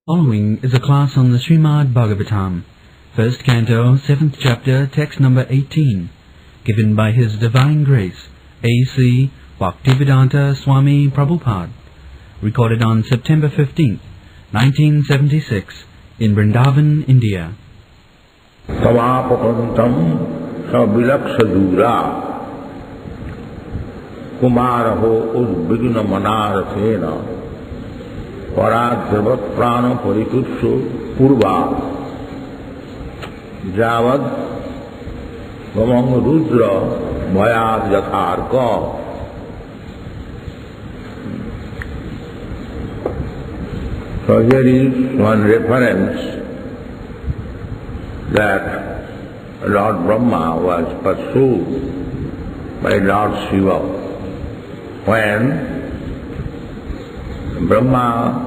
Following is a class on the Srimad Bhagavatam, first canto, 7th chapter, text number 18, given by His Divine Grace, A.C. Bhaktivedanta Swami Prabhupada, recorded on September 15th, 1976, in Vrindaban, India. Tavapapantam savilaksadura kumaraho udvigna manarasena Paradhyavat prana parikutsu purva javad vamang rudra bhayad yatharka. So here is one reference that Lord Brahma was pursued by Lord Siva when Brahma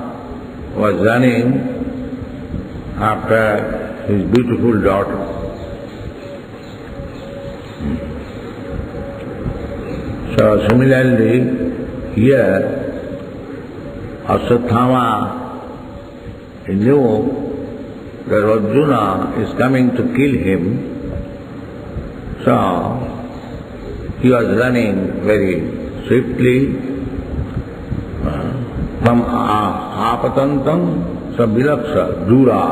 was running after his beautiful daughter. So similarly, here Asvatthama knew that Arjuna is coming to kill him, so he was running very swiftly. From apatantam savilaksa dura,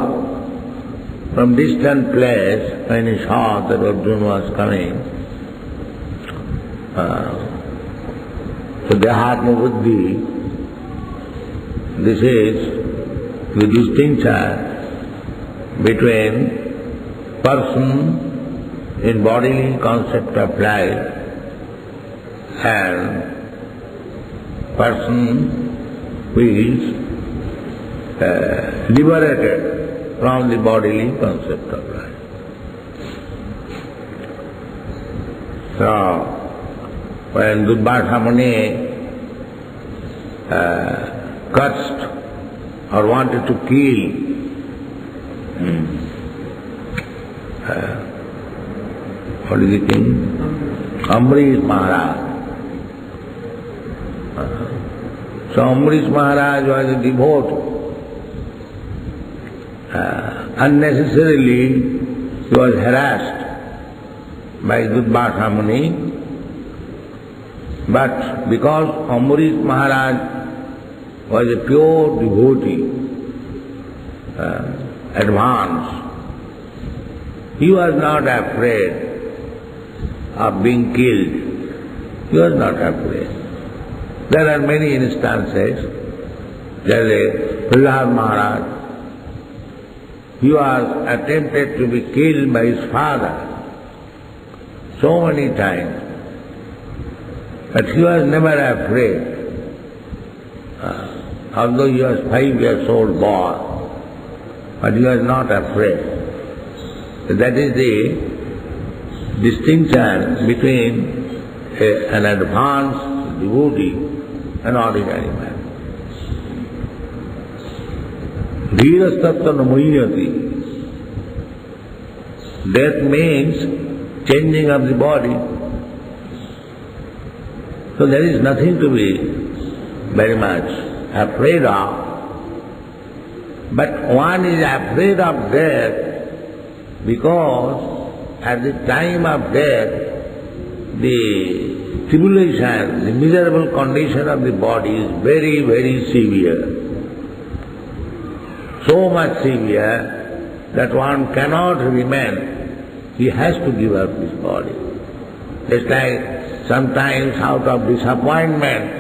from distant place, when he saw that Arjuna was coming, so Dehatma Buddhi, this is the distinction between person in bodily concept of life and person who is liberated from the bodily concept of life. So, when Durvasa Muni cursed or wanted to kill what is the king? Amrish Maharaj. So Amrish Maharaj was a devotee. Unnecessarily he was harassed by Durvasa Muni, but because Amrish Maharaj was a pure devotee, advanced, he was not afraid of being killed. He was not afraid. There are many instances. There is Prahlad Maharaj. He was attempted to be killed by his father so many times, but he was never afraid. Although he was 5 years old boy, but he was not afraid. So that is the distinction between an advanced devotee an ordinary man. Dhirastatta namuhyati. Death means changing of the body. So there is nothing to be very much afraid of. But one is afraid of death because at the time of death, the tribulation, the miserable condition of the body is very, very severe. So much severe that one cannot remain. He has to give up his body. Just like sometimes out of disappointment,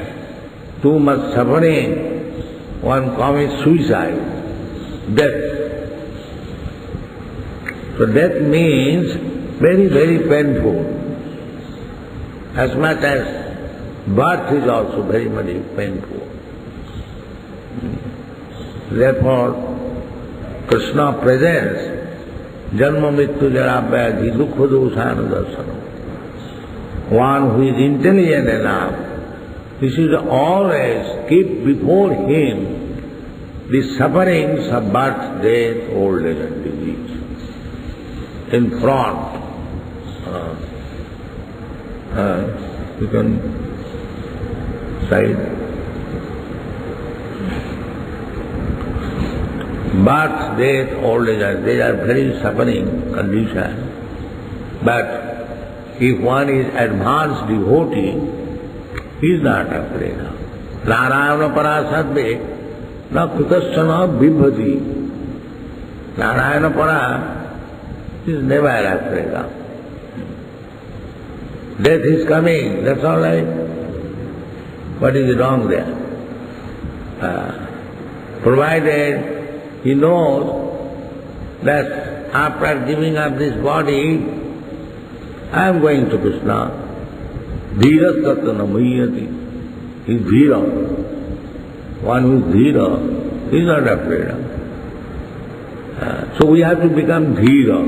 too much suffering, one commits suicide, death. So death means very, very painful. As much as birth is also very, very painful. Therefore, Krishna presents Janma Mrityu Jara Vyadhi Dukkha Dosana Darsana. One who is intelligent enough, he should always keep before him the sufferings of birth, death, old age and disease. In front. You can side. birth, death, old age, they are very suffering conditions. But if one is advanced devotee, he is not afraid of. Narayana parasatve na kutasana bibhati. Narayana para is never afraid of. Death is coming, that's all right. What is wrong there? Provided he knows that after giving up this body, I am going to Krishna. Dhira satana mayati. He is dhira. One who is dhira, he is not afraid of. So we have to become dhira.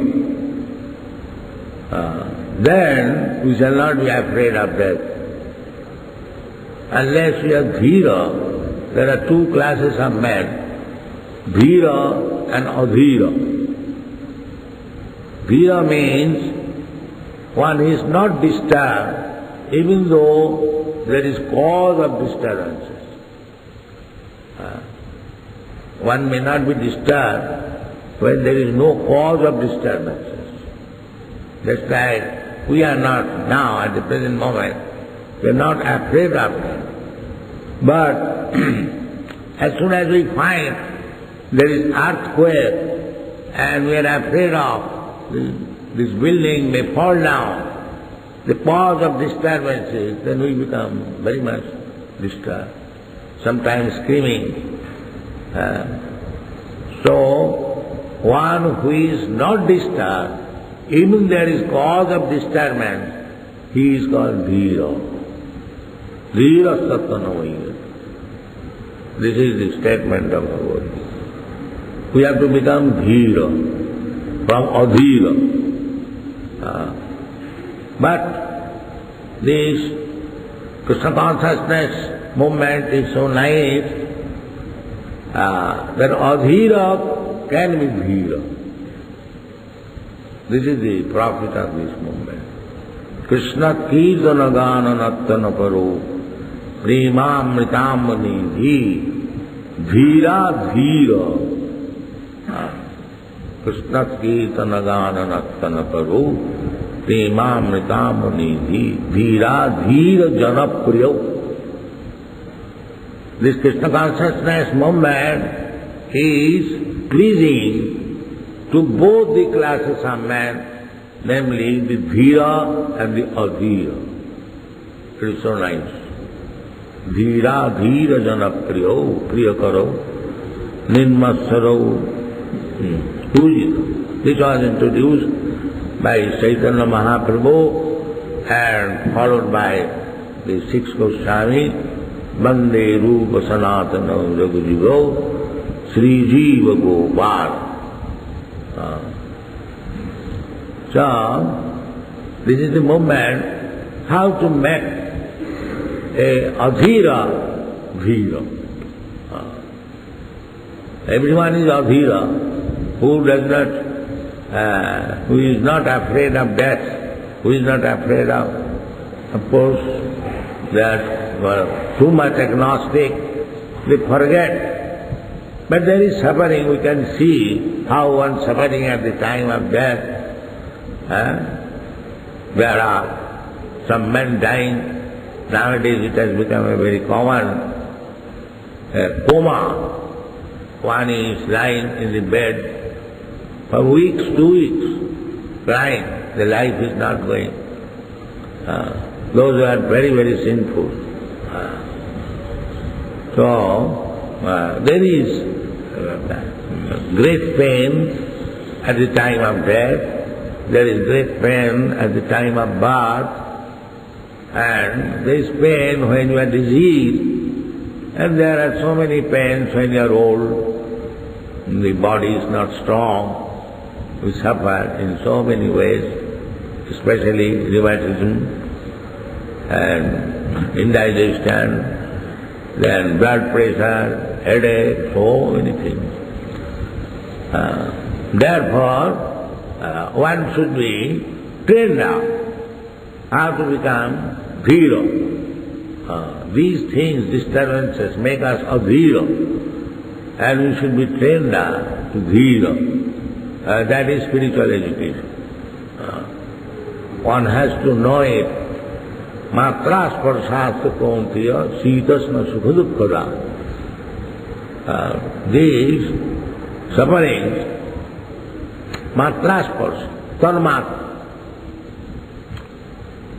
Then we shall not be afraid of death. Unless we are dhira, there are two classes of men, dhira and adhira. Dhira means one is not disturbed even though there is cause of disturbances. One may not be disturbed when there is no cause of disturbances. That's like we are not now at the present moment, we are not afraid of them. But as soon as we find there is earthquake and we are afraid of this building may fall down, the cause of disturbances, then we become very much disturbed, sometimes screaming. So one who is not disturbed, even there is cause of disturbance, he is called dhira. Dhira sattanavaya. This is the statement of the word. We have to become dhira from adhira. But this Krishna consciousness movement is so nice that adhira can be dhira. This is the profit of this movement. Krishna kirtana gana nattana paro premamritam nidhi dhira dhira. Krishna kirtana gana nattana paro premamritam nidhi dhira dhira janapriya. This Krishna consciousness movement is pleasing to both the classes of men, namely the dhira and the adhira. It is so nice. Dhira dhira janapriyo priyakaro ninmasaro pujita. This was introduced by Chaitanya Mahaprabhu and followed by the six Goswami. Bande Rupa Sanatana Raghujivo Sri Jiva Gopal. So, this is the moment how to make a adhira dhira. Everyone is adhira who is not afraid of death, who is not afraid of course, that were too much agnostic, they forget. But there is suffering, we can see how one suffering at the time of death. There are some men dying. Nowadays it has become a very common coma. One is lying in the bed for weeks, 2 weeks, crying. The life is not going. Those who are very, very sinful. So, there is great pain at the time of death. There is great pain at the time of birth, and there is pain when you are diseased, and there are so many pains when you are old, the body is not strong, we suffer in so many ways, especially rheumatism and indigestion, then blood pressure, headache, so many things. Therefore, one should be trained now how to become dhira. These things, disturbances, make us adhira. and we should be trained to Dhira. That is spiritual education. One has to know it. Matra sparsastha kauntiya sitasna sukha dukkada. These sufferings, matra sparsa, tanmatra,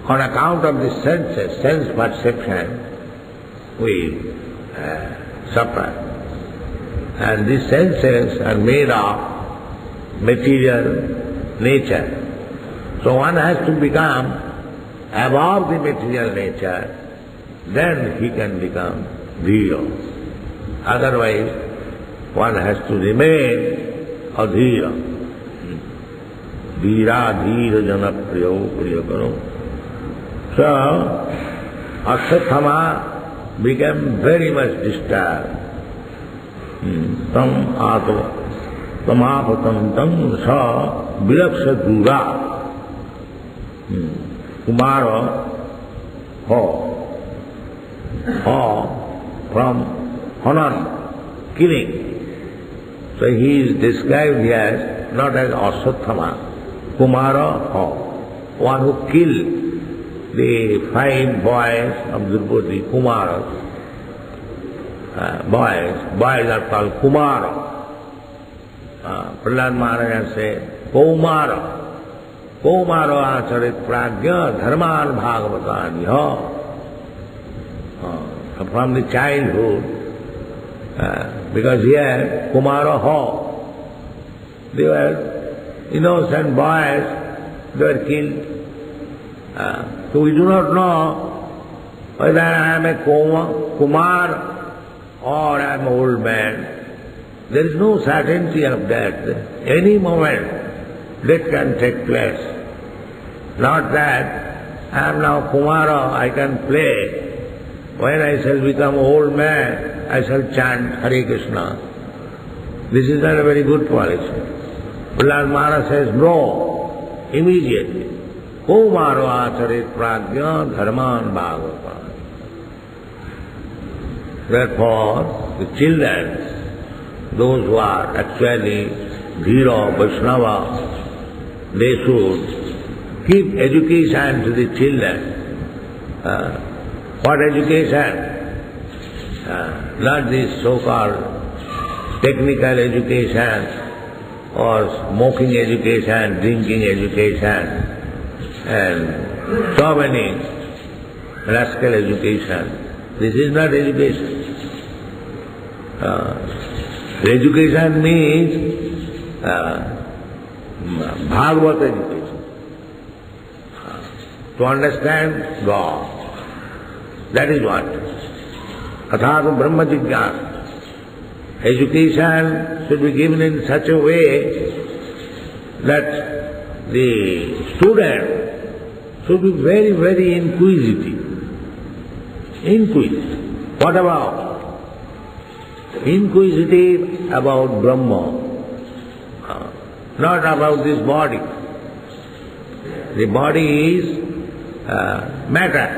on account of the senses, sense perception, we suffer. And these senses are made of material nature. So one has to become above the material nature, then he can become Dhira. Otherwise, one has to remain adhira. Dhira, dhira, jana, priyo, priya karo. So, Asvatthama became very much disturbed. Tam apatam tam sa vilaksha dura. Kumara, from honor, killing. So he is described here not as Asvatthama, Kumara, one who killed the 5 boys of Draupadi, Kumaras. Boys are called Kumara. Prahlad Maharaj said, Kaumara. Kaumara acharit pragya dharman bhagavatani. From the childhood, because here Kumara they were innocent boys, they were killed. So we do not know whether I am a Kumar or I am an old man. There is no certainty of that. Any moment that can take place. Not that I am now Kumara, I can play. When I shall become old man, I shall chant Hare Krishna. This is not a very good policy. Prahlad Maharaj says, no, immediately. Kumaro acharit pragya dharman bhagavata. Therefore, the children, those who are actually Dhira, Vaishnava, they should give education to the children. What education? Not this so-called technical education or smoking education, drinking education, and so many rascal education. This is not education. Education means Bhagavad education. To understand God. That is what. Athātu Brahma Jigyāsa. Education should be given in such a way that the student should be very, very inquisitive. Inquisitive. What about? Inquisitive about Brahma. Not about this body. The body is matter.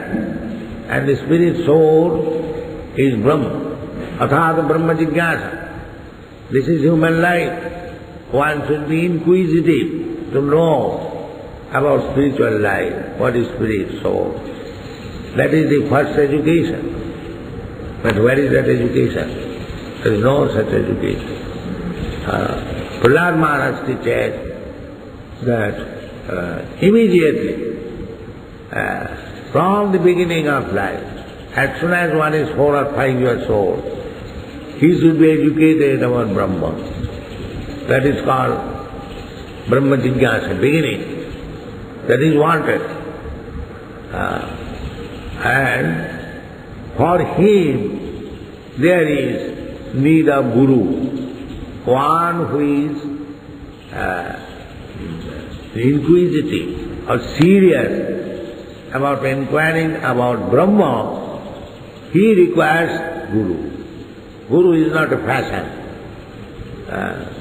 And the spirit soul is Brahma. Athātu Brahma Jigyāsa. This is human life. One should be inquisitive to know about spiritual life. What is spirit, soul? That is the first education. But where is that education? There is no such education. Prahlad Maharaj teaches that immediately, from the beginning of life, as soon as one is 4 or 5 years old, he should be educated about Brahma. That is called Brahma Jigyāsa, beginning. That is wanted. And for him, there is need of Guru, one who is inquisitive or serious about inquiring about Brahma. He requires Guru. Guru is not a fashion.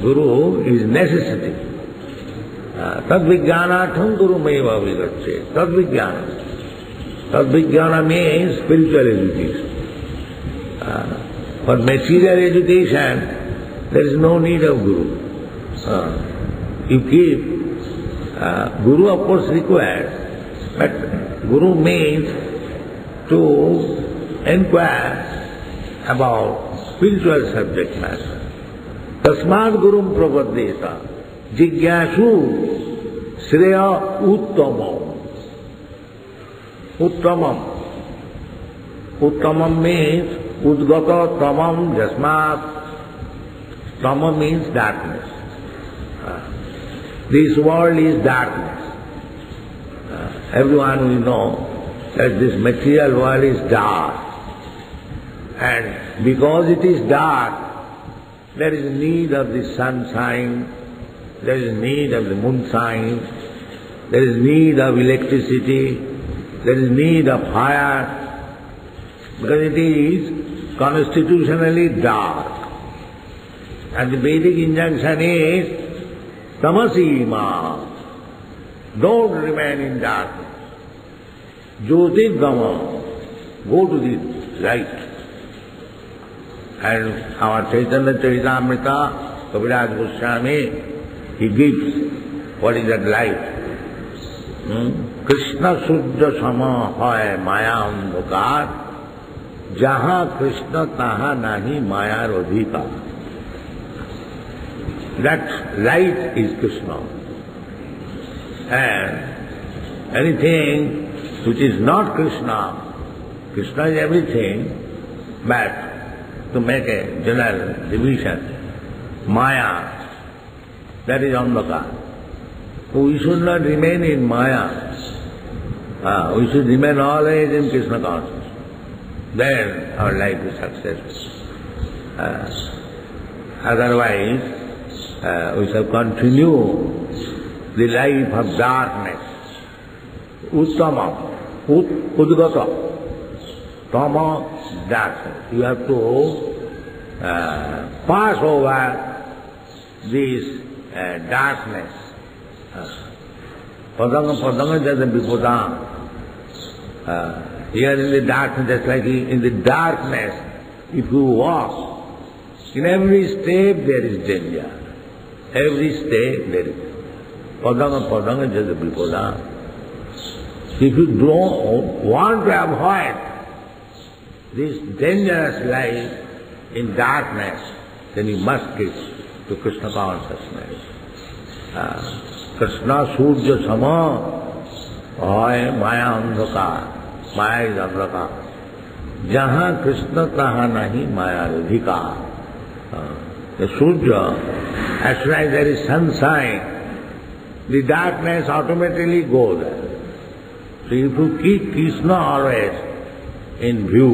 Guru is necessity. Tad-vijnānatham guru-meva vigacche. Tad-vijnāna. Tad-vijnāna means spiritual education. For material education, There is no need of Guru. You keep, Guru of course required, but Guru means to inquire about spiritual subject matter. Tasmad Gurum Prapaddeta Jigyashu Shreya Uttamam. Uttamam. Uttamam means Udgata Tamam Jasmat. Tamam means darkness. This world is darkness. Everyone will know that this material world is dark. And because it is dark, there is need of the sunshine, there is need of the moonshine, there is need of electricity, there is need of fire, because it is constitutionally dark. And the Vedic injunction is tamasima, don't remain in darkness. Jyotirgama, go to the light. And our Chaitanya Charitamrita, Kaviraj Goswami, he gives what is that light. Krishna Sudya Sama Hai Maya Andhakar, Jaha Krishna Taha Nahi Maya Rodhika. That light is Krishna. And anything which is not Krishna, Krishna is everything, but to make a general division, Maya, that is Andhakar. So we should not remain in Maya. We should remain always in Krishna consciousness. Then our life is successful. Otherwise, we shall continue the life of darkness. Uttamam, Udgata, Tama, darkness. You have to pass over this darkness. Padanga padanga jada vipadam. Here in the darkness, just like in the darkness, if you walk, in every step there is danger. Every step there is. Padanga padanga jada vipadam. If you don't want to avoid this dangerous life in darkness, then you must get to Krishna consciousness. Krishna Surya Sama Hai Maya Andhakar. Maya is Andhakar. Jaha Krishna Taha Nahi Maya Radhika. The Surya, as soon as there is sunshine, the darkness automatically goes. So if you keep Krishna always in view,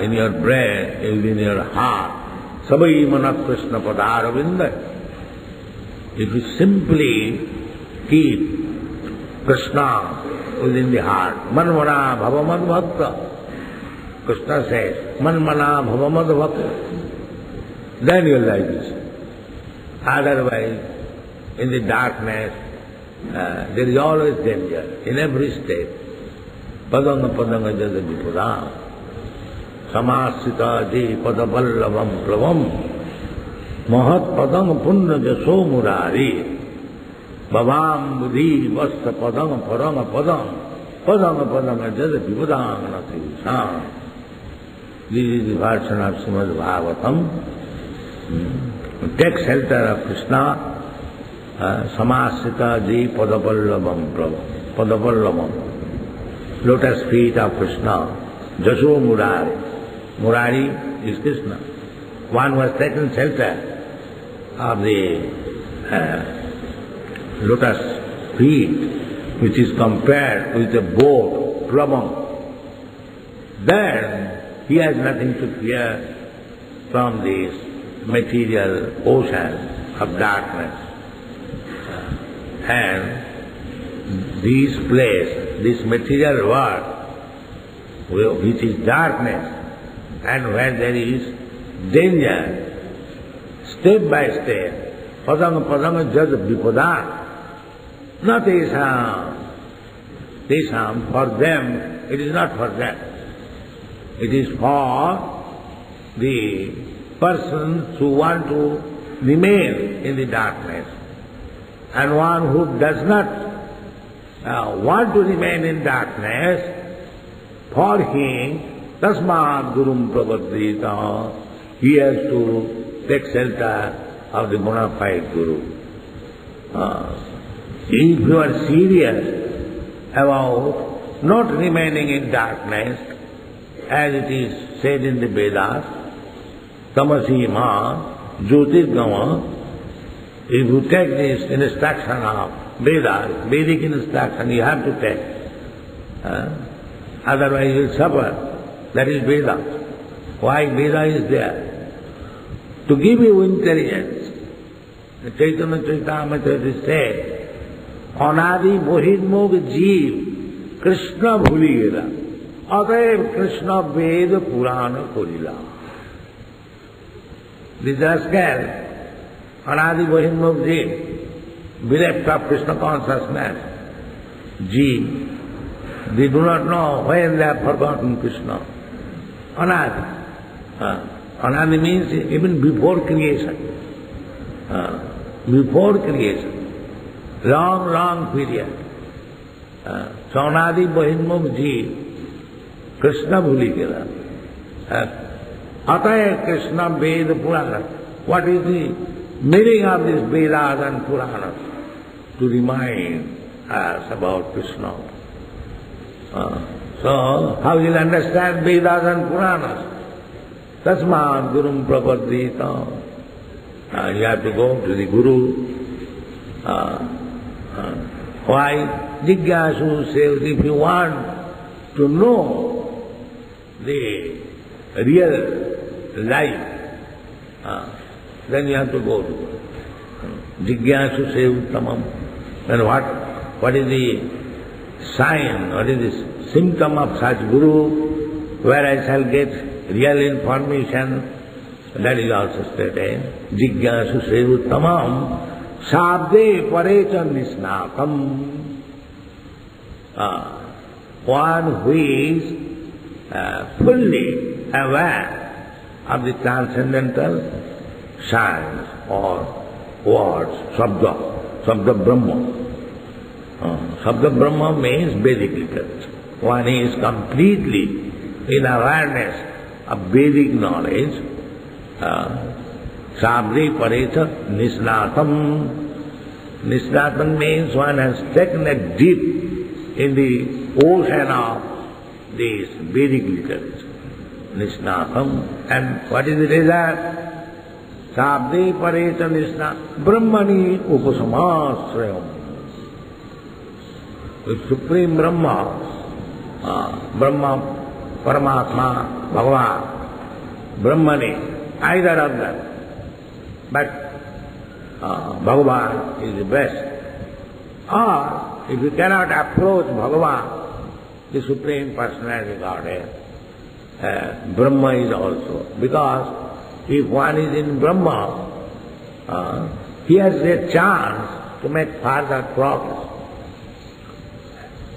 in your brain, in your heart, Sabai Manat Krishna Padaravinda. If you simply keep Krishna within the heart, Manmana Bhavamad Bhakta, Krishna says, Manmana Bhavamad Bhakta, then your life is. Otherwise, in the darkness, there is always danger, in every state. Padanga padanga jada vipadam. Samasita ji padapallavam plavam. Mahat padanga punna jaso murari. Bhavam buddhi vasta padanga paranga padam. Padanga padanga jada vipadam nati sam. This is the version of Srimad Bhagavatam. Take shelter of Krishna. Samasita ji padapallavam plavam. Padapallavam. Lotus feet of Krishna, Jaso Murari. Murari is Krishna. One was taken shelter of the lotus feet, which is compared with a boat, Brahma. Then he has nothing to fear from this material ocean of darkness. And this place, this material world, which is darkness, and where there is danger, step by step, padanga padanga jada vipada, not Isam. Isam, for them, it is not for them. It is for the persons who want to remain in the darkness and one who does not want to remain in darkness, for him, tasmad gurum prapadrita, he has to take shelter of the bona fide guru. If you are serious about not remaining in darkness, as it is said in the Vedas, tamasi ma jyotirgama, if you take this instruction of Vedas, Vedic instruction you have to take, otherwise you will suffer. That is Veda. Why Veda is there? To give you intelligence. The Chaitanya Charitamrita is said, Anadi Mohidmog Jeev Krishna Bhuligera Ataiv Krishna Veda Purana Korila. This rascal, Anadi Mohidmog Jeev, bereft of Krishna consciousness, Jeev, they do not know when they have forgotten Krishna. Anadi. Anadi means even before creation. Before creation, long period. So Anadi Bahimam Jeev, Krishna Bhuligera. Ataya Krishna Veda Purana. What is the meaning of this Vedas and Puranas? To remind us about Krishna. So, how will you understand Vedas and Puranas? Tasmad Gurum Prapadrita. You have to go to the Guru. Why? Jigyasu says, if you want to know the real life, then you have to go to Guru. Jigyasu says Uttamam. Then what is the sign, what is the symptom of such Guru, where I shall get real information? That is also stated. Jigyasu Sevuttamam Sabde Parecha Nisnatam. One who is fully aware of the transcendental science or words, Sabda Brahma. Sabda Brahma means Vedic literature. One is completely in awareness of Vedic knowledge. Sabri Parecha Nisnatam. Nisnatam means one has taken a dip in the ocean of this Vedic literature. Nisnatam. And what is the result? Sabri Parecha Nisnatam. Brahmani Upasamasrayam. The Supreme Brahma, Brahma, Paramatma, Bhagavan, Brahmani, either of them. But Bhagavan is the best. Or, if you cannot approach Bhagavan, the Supreme Personality Godhead, Brahma is also. Because if one is in Brahma, he has a chance to make further progress.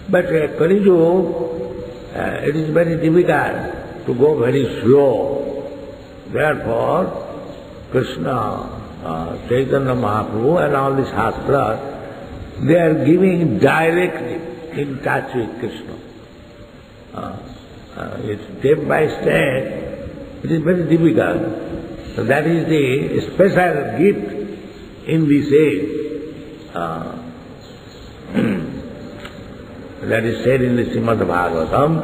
But Kali Yuga, it is very difficult to go very slow. Therefore, Krishna, Chaitanya Mahaprabhu and all the Shastras, they are giving directly in touch with Krishna. It's step by step, it is very difficult. So that is the special gift in this age. That is said in the Srimad Bhagavatam.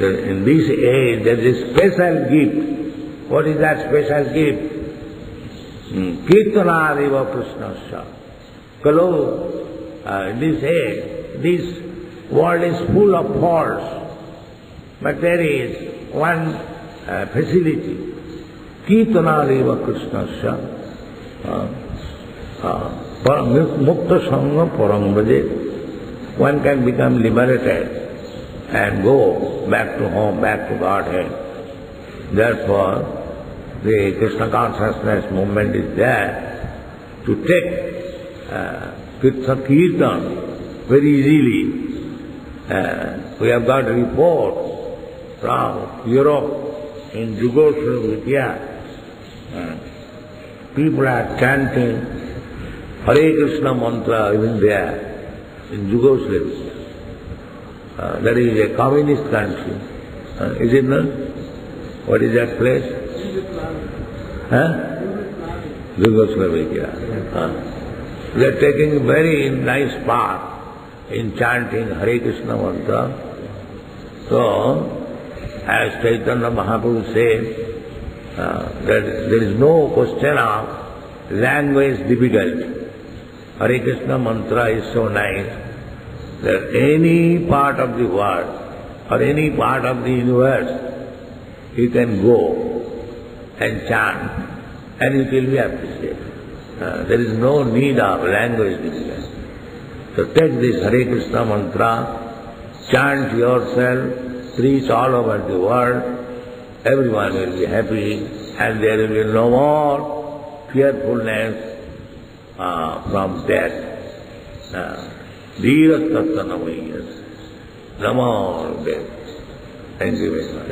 In this age there is a special gift. What is that special gift? Kirtanadeva Krishnasya. Kalu, in this age, this world is full of faults, but there is one facility. Kirtanadeva Krishnasya. Mukta Sangha Parang Bhaje. One can become liberated and go back to home, back to Godhead. Therefore, the Krishna consciousness movement is there to take Kirtan very easily. We have got reports from Europe in Yugoslavia, people are chanting Hare Krishna mantra even there, in Yugoslavia. That is a communist country. Is it not? What is that place? Yugoslavia. They are taking a very nice part in chanting Hare Krishna mantra. So, as Chaitanya Mahaprabhu said, that there is no question of language difficulty. Hare Krishna mantra is so nice that any part of the world or any part of the universe you can go and chant and it will be appreciated. There is no need of language difficulty. So take this Hare Krishna mantra, chant yourself, preach all over the world, everyone will be happy and there will be no more fearfulness from death. Dhira tattva namayas. Namo death. Thank you very much.